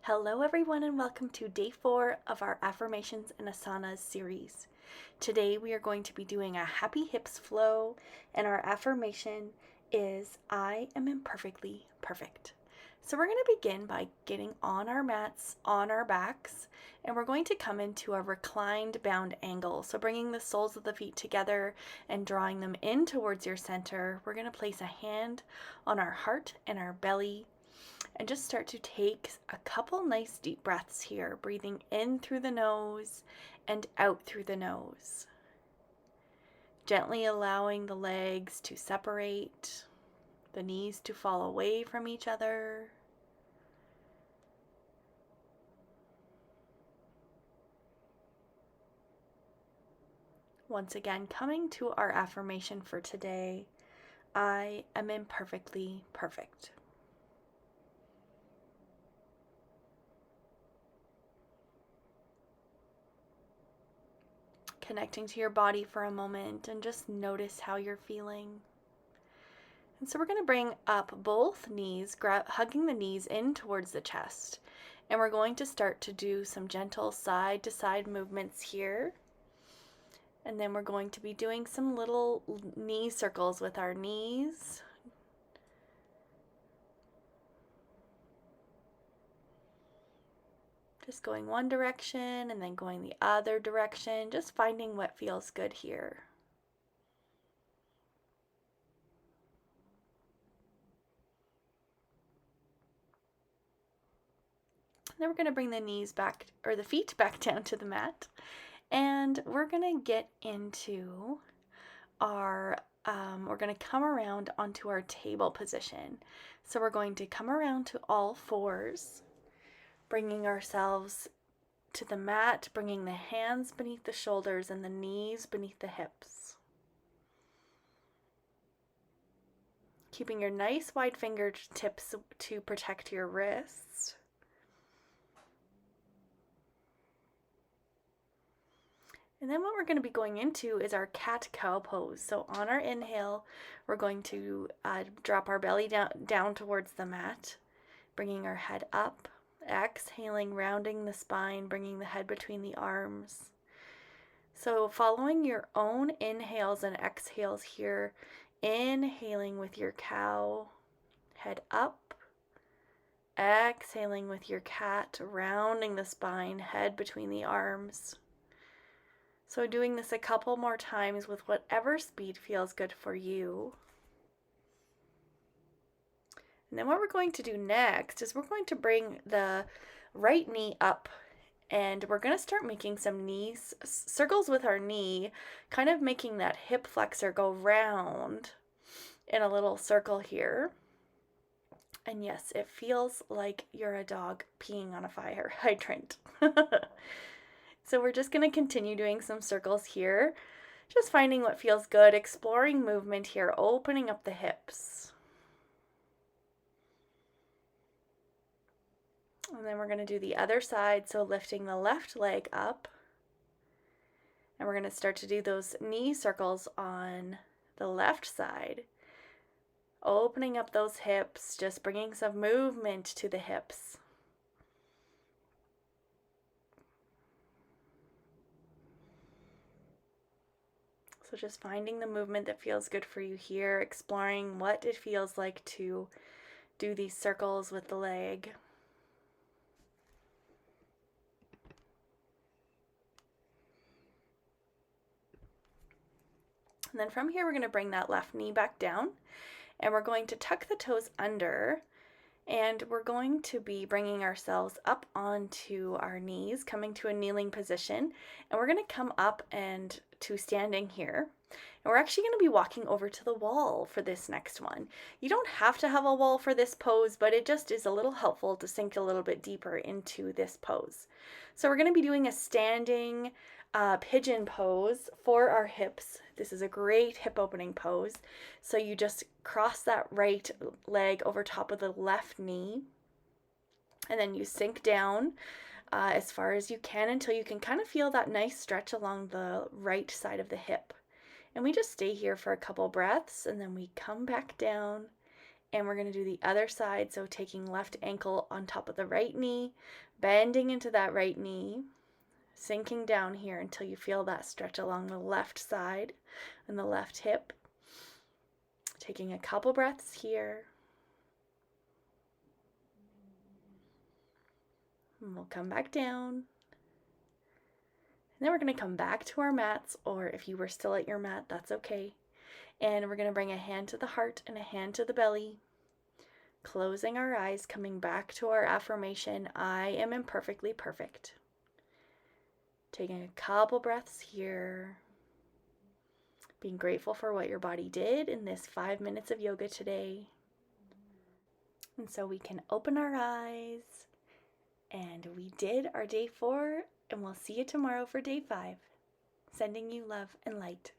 Hello everyone and welcome to day 4 of our Affirmations and Asanas series. Today we are going to be doing a happy hips flow, and our affirmation is I am imperfectly perfect. So we're going to begin by getting on our mats, on our backs, and we're going to come into a reclined bound angle. So bringing the soles of the feet together and drawing them in towards your center, we're going to place a hand on our heart and our belly and just start to take a couple nice deep breaths here, breathing in through the nose and out through the nose. Gently allowing the legs to separate, the knees to fall away from each other. Once again, coming to our affirmation for today, I am imperfectly perfect. Connecting to your body for a moment and just notice how you're feeling. And so we're going to bring up both knees, hugging the knees in towards the chest. And we're going to start to do some gentle side to side movements here. And then we're going to be doing some little knee circles with our knees. Just going one direction and then going the other direction, just finding what feels good here. Then we're going to bring the knees back, or the feet back down to the mat. And we're going to get into our, we're going to come around onto our table position. So we're going to come around to all fours, bringing ourselves to the mat, bringing the hands beneath the shoulders and the knees beneath the hips. Keeping your nice wide fingertips to protect your wrists. And then what we're going to be going into is our cat-cow pose. So on our inhale, we're going to drop our belly down towards the mat, bringing our head up. Exhaling, rounding the spine, bringing the head between the arms. So following your own inhales and exhales here, inhaling with your cow, head up. Exhaling with your cat, rounding the spine, head between the arms. So doing this a couple more times with whatever speed feels good for you. And then what we're going to do next is we're going to bring the right knee up, and we're going to start making some circles with our knee, kind of making that hip flexor go round in a little circle here. And yes, it feels like you're a dog peeing on a fire hydrant. So we're just going to continue doing some circles here, just finding what feels good, exploring movement here, opening up the hips. And then we're going to do the other side, so lifting the left leg up. And we're going to start to do those knee circles on the left side. Opening up those hips, just bringing some movement to the hips. So just finding the movement that feels good for you here, exploring what it feels like to do these circles with the leg. And then from here, we're going to bring that left knee back down, and we're going to tuck the toes under, and we're going to be bringing ourselves up onto our knees, coming to a kneeling position, and we're going to come up and to standing here. And we're actually going to be walking over to the wall for this next one. You don't have to have a wall for this pose, but it just is a little helpful to sink a little bit deeper into this pose. So we're going to be doing a standing pigeon pose for our hips. This is a great hip opening pose. So you just cross that right leg over top of the left knee, and then you sink down as far as you can until you can kind of feel that nice stretch along the right side of the hip. And we just stay here for a couple breaths, and then we come back down, And we're going to do the other side. So taking left ankle on top of the right knee, bending into that right knee, sinking down here until you feel that stretch along the left side and the left hip. Taking a couple breaths here. And we'll come back down. And then we're going to come back to our mats, or if you were still at your mat, that's okay. And we're going to bring a hand to the heart and a hand to the belly. Closing our eyes, coming back to our affirmation, I am imperfectly perfect. Taking a couple breaths here. Being grateful for what your body did in this 5 minutes of yoga today. And so we can open our eyes. And we did our day 4, and we'll see you tomorrow for day 5. Sending you love and light.